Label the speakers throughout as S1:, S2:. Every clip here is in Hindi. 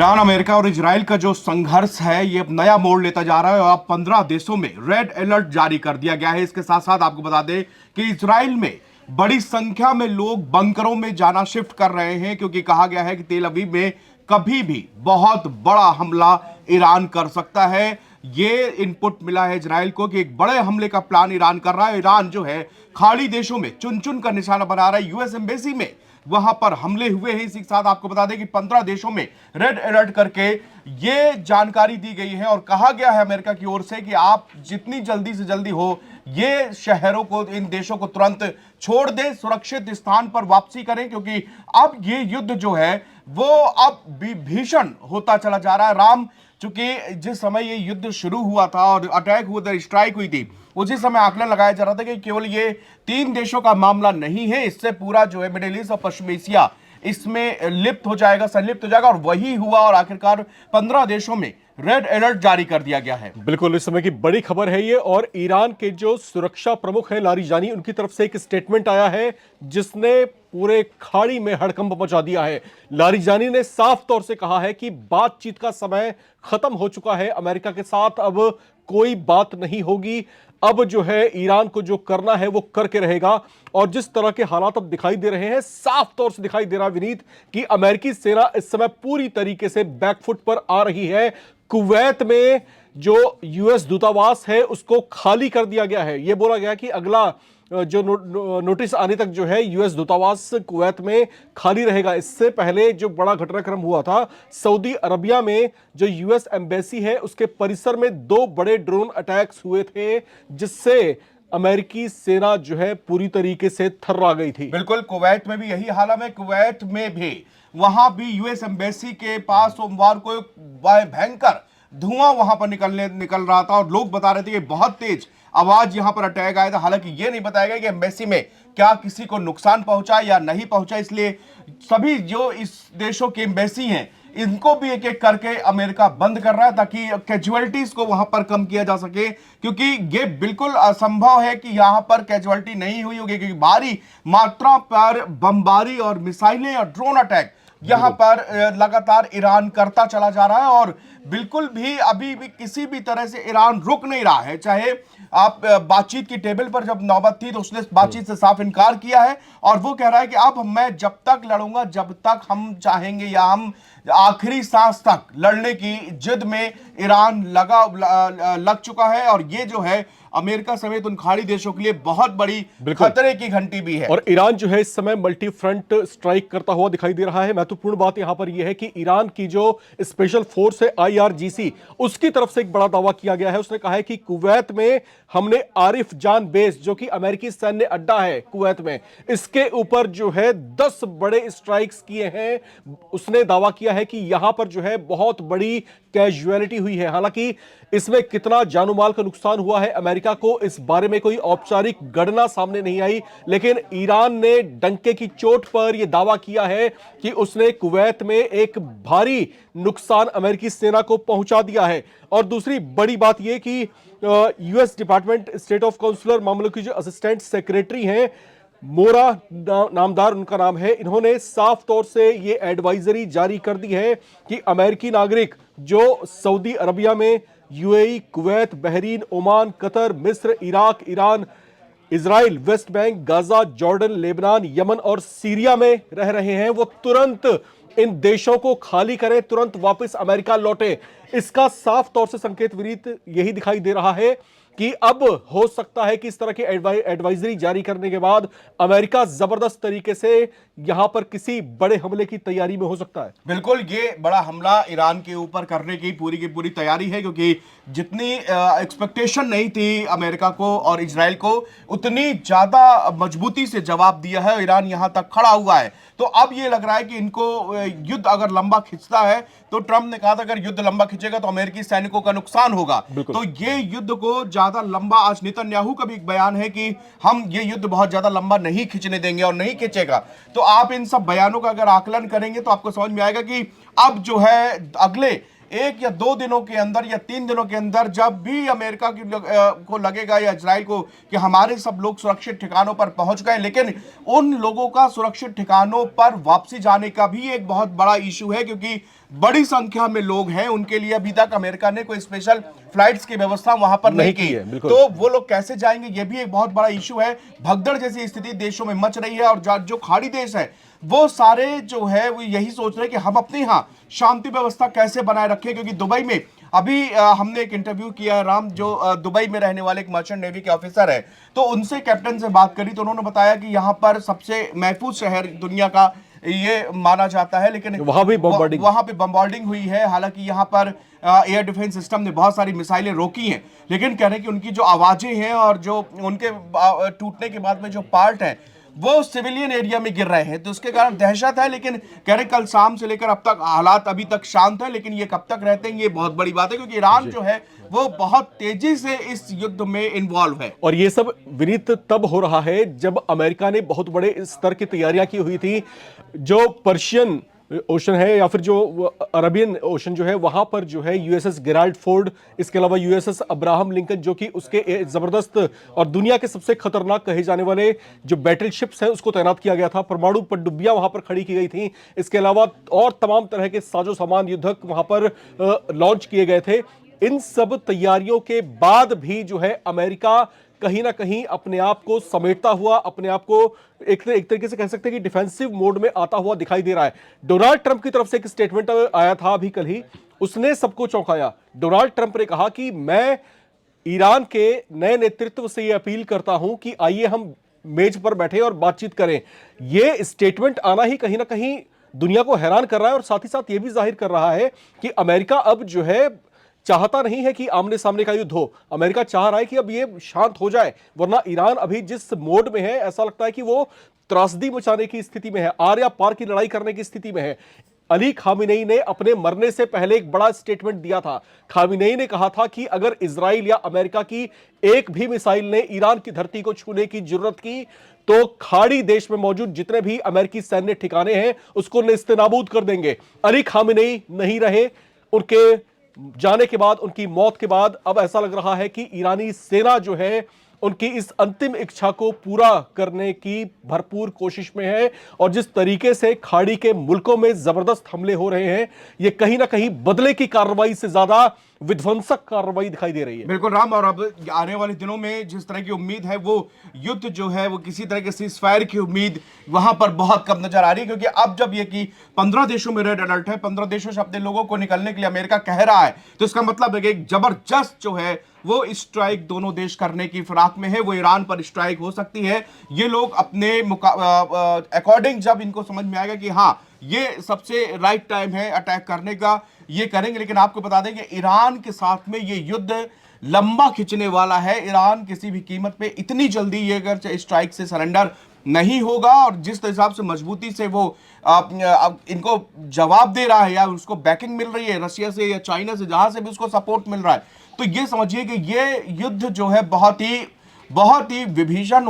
S1: ईरान, अमेरिका और इजराइल का जो संघर्ष है ये अब नया मोड़ लेता जा रहा है और अब 15 देशों में रेड अलर्ट जारी कर दिया गया है। इसके साथ साथ आपको बता दें कि इजराइल में बड़ी संख्या में लोग बंकरों में जाना शिफ्ट कर रहे हैं, क्योंकि कहा गया है कि तेल अवीव में कभी भी बहुत बड़ा हमला ईरान कर सकता है। ये इनपुट मिला है इजराइल को कि एक बड़े हमले का प्लान ईरान कर रहा है। ईरान जो है खाड़ी देशों में चुन चुन कर निशाना बना रहा है। यूएस एम्बेसी में वहां पर हमले हुए हैं। इसी के साथ आपको बता दें कि 15 देशों में रेड अलर्ट करके ये जानकारी दी गई है और कहा गया है अमेरिका की ओर से कि आप जितनी जल्दी से जल्दी हो ये शहरों को, इन देशों को तुरंत छोड़ दें, सुरक्षित स्थान पर वापसी करें, क्योंकि अब ये युद्ध जो है वो अब भी भीषण होता चला जा रहा है। राम, चूंकि जिस समय ये युद्ध शुरू हुआ था और अटैक हुआ था, स्ट्राइक हुई थी, उसी समय आकलन लगाया जा रहा था कि केवल ये 3 देशों का मामला नहीं है, इससे पूरा जो है मिडिल ईस्ट और पश्चिम एशिया इसमें लिप्त हो जाएगा, संलिप्त हो जाएगा। और वही हुआ और आखिरकार 15 देशों में रेड अलर्ट जारी कर दिया गया है।
S2: बिल्कुल इस समय की बड़ी खबर है ये। और ईरान के जो सुरक्षा प्रमुख हैं लारिजानी, उनकी तरफ से एक स्टेटमेंट आया है जिसने पूरे खाड़ी में हड़कंप मचा दिया है। लारिजानी ने साफ तौर से कहा है कि बातचीत का समय खत्म हो चुका है, अमेरिका के साथ अब कोई बात नहीं होगी। अब जो है ईरान को जो करना है वो करके रहेगा। और जिस तरह के हालात अब दिखाई दे रहे हैं, साफ तौर से दिखाई दे रहा है विनीत कि अमेरिकी सेना इस समय पूरी तरीके से बैकफुट पर आ रही है। कुवैत में जो यूएस दूतावास है उसको खाली कर दिया गया है। यह बोला गया कि अगला जो नोटिस आने तक जो है यूएस दूतावास कुवैत में खाली रहेगा। इससे पहले जो बड़ा घटनाक्रम हुआ था सऊदी अरबिया में, जो यूएस एम्बेसी है उसके परिसर में 2 बड़े ड्रोन अटैक्स हुए थे, जिससे अमेरिकी सेना जो है पूरी तरीके से थर्रा गई थी।
S1: बिल्कुल, कुवैत में भी यही हाल है। कुवैत में भी वहां भी यूएस एम्बेसी के पास सोमवार को भयंकर धुआं वहां पर निकल रहा था और लोग बता रहे थे कि बहुत तेज आवाज यहां पर अटैक आया था। हालांकि यह नहीं बताया गया कि एम्बेसी में क्या किसी को नुकसान पहुंचा या नहीं पहुंचा, इसलिए सभी जो इस देशों के एम्बेसी हैं इनको भी एक एक करके अमेरिका बंद कर रहा है ताकि कैजुअलिटीज को वहां पर कम किया जा सके, क्योंकि ये बिल्कुल असंभव है कि यहां पर कैजुअलिटी नहीं हुई होगी, क्योंकि भारी मात्रा पर बमबारी और मिसाइलें और ड्रोन अटैक यहां पर लगातार ईरान करता चला जा रहा है। और बिल्कुल भी अभी भी किसी भी तरह से ईरान रुक नहीं रहा है। चाहे आप बातचीत की टेबल पर जब नौबत थी तो उसने बातचीत से साफ इनकार किया है और वो कह रहा है कि अब मैं जब तक लड़ूंगा जब तक हम चाहेंगे, या हम आखिरी सांस तक लड़ने की जिद में ईरान लग चुका है। और ये जो है अमेरिका समेत उन खाड़ी देशों के लिए बहुत बड़ी खतरे की घंटी भी है।
S2: और ईरान जो है इस समय मल्टी फ्रंट स्ट्राइक करता हुआ दिखाई दे रहा है। महत्वपूर्ण बात यहां पर यह है कि ईरान की जो स्पेशल फोर्स है IRGC, उसकी तरफ से एक बड़ा दावा किया गया है। उसने कहा है कि कुवैत में हमने आरिफ जान बेस, जो कि अमेरिकी सैन्य अड्डा है कुवैत में, इसके ऊपर जो है 10 बड़े स्ट्राइक्स किए हैं। उसने दावा किया है कि यहां पर जो है बहुत बड़ी कैजुअलिटी हुई है। हालांकि इसमें कितना जानो माल का नुकसान हुआ है अमेरिका को इस बारे में कोई औपचारिक गणना सामने नहीं आई, लेकिन ईरान ने डंके की चोट पर यह दावा किया है कि उसने कुवैत में एक भारी नुकसान अमेरिकी सेना को पहुंचा दिया है। और दूसरी बड़ी बात यह कि US department state of consular मामलों की जो असिस्टेंट सेक्रेटरी हैं, मोरा नामदार उनका नाम है, इन्होंने साफ तौर से ये एडवाइजरी जारी कर दी है कि अमेरिकी नागरिक जो सऊदी अरबिया में, UAE, Kuwait, Bahrain, Oman, Qatar, मिस्र, Iraq, Iran, Israel, West Bank, Gaza, Jordan, Lebanon, Yemen और सीरिया में रह रहे हैं, वो तुरंत इन देशों को खाली करें, तुरंत वापस अमेरिका लौटे। इसका साफ तौर से संकेत विनीत यही दिखाई दे रहा है कि अब हो सकता है कि इस तरह की एडवाइजरी जारी करने के बाद अमेरिका जबरदस्त तरीके से यहां पर किसी बड़े हमले की तैयारी में हो सकता है।
S1: बिल्कुल, ये बड़ा हमला ईरान के ऊपर करने की पूरी तैयारी है, क्योंकि जितनी एक्सपेक्टेशन नहीं थी अमेरिका को और इजराइल को, उतनी ज्यादा मजबूती से जवाब दिया है। ईरान यहां तक खड़ा हुआ है। तो अब ये लग रहा है कि इनको युद्ध अगर लंबा खिंचता है, तो ट्रंप ने कहा था अगर युद्ध लंबा खिंचेगा तो अमेरिकी सैनिकों का नुकसान होगा। तो ये युद्ध को ज्यादा लंबा, आज नेतन्याहू का भी एक बयान है कि हम ये युद्ध बहुत ज्यादा लंबा नहीं खींचने देंगे और नहीं खींचेगा। तो आप इन सब बयानों का अगर आकलन करेंगे तो आपको समझ में आएगा कि अब जो है अगले 1 या 2 दिनों के अंदर या 3 दिनों के अंदर जब भी अमेरिका को लगेगा या इजराइल को कि हमारे सब लोग सुरक्षित ठिकानों पर पहुंच गए, लेकिन उन लोगों का सुरक्षित ठिकानों पर वापसी जाने का भी एक बहुत बड़ा इशू है, क्योंकि बड़ी संख्या में लोग हैं, उनके लिए अभी तक अमेरिका ने कोई स्पेशल फ्लाइट्स की व्यवस्था वहां पर नहीं की
S2: है, बिल्कुल।
S1: तो वो लोग कैसे जाएंगे, ये भी एक बहुत बड़ा इशू है। भगदड़ जैसी स्थिति देशों में मच रही है और जो खाड़ी देश है वो सारे जो है वो यही सोच रहे हैं कि हम अपने यहाँ शांति व्यवस्था कैसे बनाए रखें, क्योंकि दुबई में अभी हमने एक इंटरव्यू किया है राम, जो दुबई में रहने वाले एक मर्चेंट नेवी के ऑफिसर है, तो उनसे कैप्टन से बात करी तो उन्होंने बताया कि यहाँ पर सबसे महफूज शहर दुनिया का ये माना जाता है, लेकिन
S2: वहां भी
S1: बम्बार्डिंग हुई है। हालांकि यहाँ पर एयर डिफेंस सिस्टम ने बहुत सारी मिसाइलें रोकी हैं, लेकिन कह रहे हैं कि उनकी जो आवाजें हैं और जो उनके टूटने के बाद में जो पार्ट हैं वो सिविलियन एरिया में गिर रहे हैं, तो उसके कारण दहशत है। लेकिन कह रहे कल शाम से लेकर अब तक हालात अभी तक शांत है, लेकिन ये कब तक रहते हैं ये बहुत बड़ी बात है, क्योंकि ईरान जो है वो बहुत तेजी से इस युद्ध में इन्वॉल्व है।
S2: और ये सब विनीत तब हो रहा है जब अमेरिका ने बहुत बड़े स्तर की तैयारियां की हुई थी। जो पर्शियन ओशन है या फिर जो अरबियन ओशन जो है वहां पर जो है यूएसएस गेराल्ड फोर्ड, इसके अलावा यूएसएस अब्राहम लिंकन, जो कि उसके जबरदस्त और दुनिया के सबसे खतरनाक कहे जाने वाले जो बैटल शिप्स हैं उसको तैनात किया गया था। परमाणु पनडुब्बियां वहां पर खड़ी की गई थी। इसके अलावा और तमाम तरह के साजो सामान युद्धक वहां पर लॉन्च किए गए थे। इन सब तैयारियों के बाद भी जो है अमेरिका कहीं ना कहीं अपने आप को समेटता हुआ, अपने आप को एक तरीके से कह सकते हैं कि डिफेंसिव मोड में आता हुआ दिखाई दे रहा है। डोनाल्ड ट्रंप की तरफ से एक स्टेटमेंट आया था अभी कल ही, उसने सबको चौंकाया। डोनाल्ड ट्रंप ने कहा कि मैं ईरान के नए नेतृत्व से यह अपील करता हूं कि आइए हम मेज पर बैठे और बातचीत करें। यह स्टेटमेंट आना ही कहीं ना कहीं दुनिया को हैरान कर रहा है और साथ ही साथ यह भी जाहिर कर रहा है कि अमेरिका अब जो है चाहता नहीं है कि आमने सामने का युद्ध हो। अमेरिका चाह रहा है कि अब ये शांत हो जाए, वरना ईरान अभी जिस मोड में है ऐसा लगता है कि वो त्रासदी मचाने की स्थिति में है, आर या पार की लड़ाई करने की स्थिति में है। अली खामिनेई ने अपने मरने से पहले एक बड़ा स्टेटमेंट दिया था। खामिनेई ने कहा था कि अगर इजराइल या अमेरिका की एक भी मिसाइल ने ईरान की धरती को छूने की जरूरत की तो खाड़ी देश में मौजूद जितने भी अमेरिकी सैन्य ठिकाने हैं उसको नेस्तनाबूद कर देंगे। अली खामिनेई नहीं रहे, उनके जाने के बाद, उनकी मौत के बाद अब ऐसा लग रहा है कि ईरानी सेना जो है उनकी इस अंतिम इच्छा को पूरा करने की भरपूर कोशिश में है। और जिस तरीके से खाड़ी के मुल्कों में जबरदस्त हमले हो रहे हैं, ये कहीं ना कहीं बदले की कार्रवाई से ज्यादा विध्वंसक कार्रवाई दिखाई दे रही है।
S1: बिल्कुल राम, और अब आने वाले दिनों में जिस तरह की उम्मीद है वो युद्ध जो है वो किसी तरह के सीजफायर की उम्मीद वहां पर बहुत कम नजर आ रही है, क्योंकि अब जब ये कि 15 देशों में रेड अलर्ट है, 15 देशों से अपने लोगों को निकलने के लिए अमेरिका कह रहा है, तो इसका मतलब है कि एक जबरदस्त जो है वो स्ट्राइक दोनों देश करने की फिराक में है। वो ईरान पर स्ट्राइक हो सकती है। ये लोग अपने अकॉर्डिंग जब इनको समझ में आएगा कि हाँ ये सबसे राइट टाइम है अटैक करने का, ये करेंगे। लेकिन आपको बता दें कि ईरान के साथ में ये युद्ध लंबा खिंचने वाला है। ईरान किसी भी कीमत पे इतनी जल्दी ये अगर स्ट्राइक से सरेंडर नहीं होगा, और जिस हिसाब से मजबूती से वो इनको जवाब दे रहा है या उसको बैकिंग मिल रही है रशिया से या चाइना से, जहां से भी उसको सपोर्ट मिल रहा है, तो ये समझिए कि ये युद्ध जो है बहुत ही विभीषण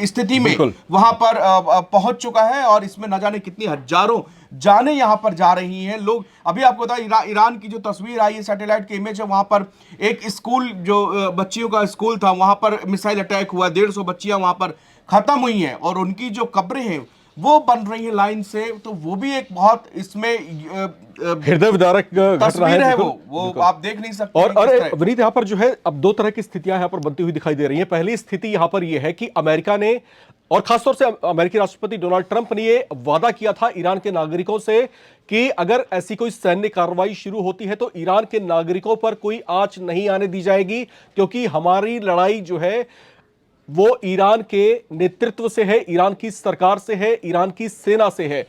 S1: स्थिति में वहां पर पहुंच चुका है। और इसमें न जाने कितनी हजारों जाने यहां पर जा रही हैं। लोग अभी आपको पता ईरान की जो तस्वीर आई है, सैटेलाइट की इमेज है, वहां पर एक स्कूल जो बच्चियों का स्कूल था वहां पर मिसाइल अटैक हुआ, 150 बच्चियां वहां पर खत्म हुई हैं और उनकी जो कब्रें हैं वो बन रही है लाइन से। तो वो भी एक बहुत इसमें
S2: हृदय विदारक घटना है
S1: वो आप देख नहीं सकते।
S2: और अरे विनीत, यहाँ पर जो है अब दो तरह की स्थितियां यहाँ पर बनती हुई दिखाई दे रही हैं। पहली स्थिति यहाँ पर यह है कि अमेरिका ने, और खासतौर से अमेरिकी राष्ट्रपति डोनाल्ड ट्रंप ने ये वादा किया था ईरान के नागरिकों से कि अगर ऐसी कोई सैन्य कार्रवाई शुरू होती है तो ईरान के नागरिकों पर कोई आंच नहीं आने दी जाएगी, क्योंकि हमारी लड़ाई जो है वो ईरान के नेतृत्व से है, ईरान की सरकार से है, ईरान की सेना से है।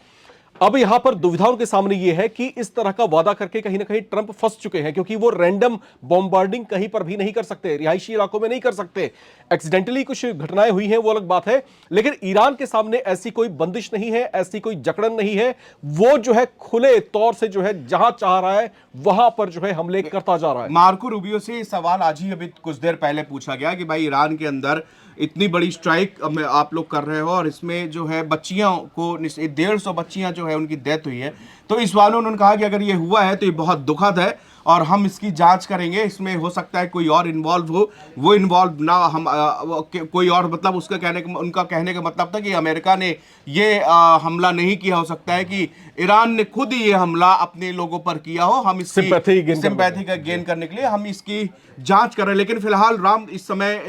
S2: अब यहां पर दुविधा उनके सामने यह है कि इस तरह का वादा करके कहीं ना कहीं ट्रंप फंस चुके हैं, क्योंकि वो रैंडम बॉम्बार्डिंग कहीं पर भी नहीं कर सकते, रिहायशी इलाकों में नहीं कर सकते। एक्सीडेंटली कुछ घटनाएं हुई हैं वो अलग बात है, लेकिन ईरान के सामने ऐसी कोई बंदिश नहीं है, ऐसी कोई जकड़न नहीं है। वो जो है खुले तौर से जो है जहां चाह रहा है वहां पर जो है हमले करता जा रहा है।
S1: मार्को रूबियो से ये सवाल आज ही अभी कुछ देर पहले पूछा गया कि भाई ईरान के अंदर इतनी बड़ी स्ट्राइक आप लोग कर रहे हो और इसमें जो है बच्चियों को 150 बच्चियां जो है उनकी डेथ हुई है, तो इस वालों उन्होंने कहा कि अगर ये हुआ है तो ये बहुत दुखद है और हम इसकी जांच करेंगे। इसमें हो सकता है कोई और इन्वॉल्व हो, वो इन्वॉल्व ना हम कोई और, मतलब उसका उनका कहने का मतलब था कि अमेरिका ने ये हमला नहीं किया। हो सकता है कि ईरान ने खुद ये हमला अपने लोगों पर किया हो। हम इसकी सिंपैथी का गेन करने के लिए हम इसकी जांच कर रहे हैं। लेकिन फिलहाल राम, इस समय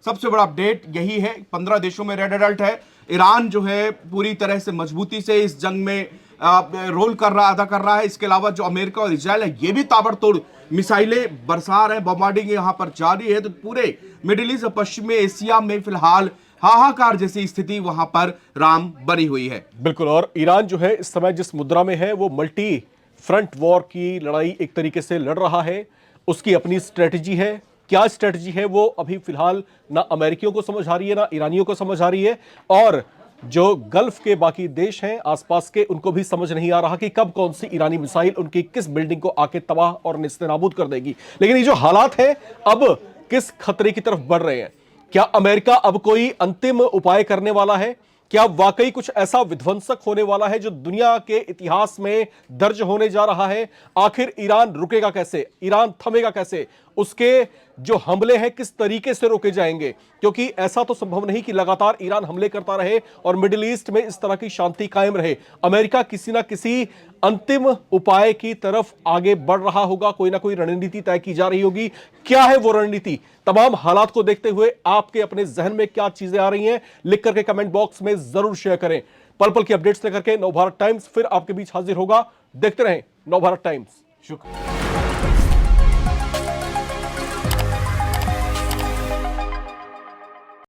S1: सबसे बड़ा अपडेट यही है, 15 देशों में रेड अलर्ट है। ईरान जो है पूरी तरह से मजबूती से इस जंग में अदा कर रहा है। इसके अलावा जो अमेरिका और इजराइल है, ये भी ताबड़तोड़ मिसाइलें बरसा रहे हैं, बॉम्बार्डिंग यहां पर जारी है। तो पूरे मिडिल ईस्ट और पश्चिमी एशिया में फिलहाल हाहाकार जैसी स्थिति वहां पर राम बनी हुई है।
S2: बिल्कुल। और ईरान जो है इस समय जिस मुद्रा में है, वो मल्टी फ्रंट वॉर की लड़ाई एक तरीके से लड़ रहा है। उसकी अपनी स्ट्रेटजी है। क्या स्ट्रेटजी है वो अभी फिलहाल ना अमेरिकियों को समझ आ रही है, ना ईरानियों को समझ आ रही है, और जो गल्फ के बाकी देश हैं आसपास के, उनको भी समझ नहीं आ रहा कि कब कौन सी ईरानी मिसाइल उनकी किस बिल्डिंग को आके तबाह और नेस्तनाबूद कर देगी। लेकिन ये जो हालात हैं अब किस खतरे की तरफ बढ़ रहे हैं? क्या अमेरिका अब कोई अंतिम उपाय करने वाला है? क्या वाकई कुछ ऐसा विध्वंसक होने वाला है जो दुनिया के इतिहास में दर्ज होने जा रहा है? आखिर ईरान रुकेगा कैसे? ईरान थमेगा कैसे? उसके जो हमले हैं किस तरीके से रोके जाएंगे? क्योंकि ऐसा तो संभव नहीं कि लगातार ईरान हमले करता रहे और मिडिल ईस्ट में इस तरह की शांति कायम रहे। अमेरिका किसी ना किसी अंतिम उपाय की तरफ आगे बढ़ रहा होगा। कोई ना कोई रणनीति तय की जा रही होगी। क्या है वो रणनीति? तमाम हालात को देखते हुए आपके अपने जहन में क्या चीजें आ रही हैं, लिख करके कमेंट बॉक्स में जरूर शेयर करें। पल पल की अपडेट्स लेकर के नवभारत टाइम्स फिर आपके बीच हाजिर होगा। देखते रहें नवभारत टाइम्स।
S1: शुक्रिया।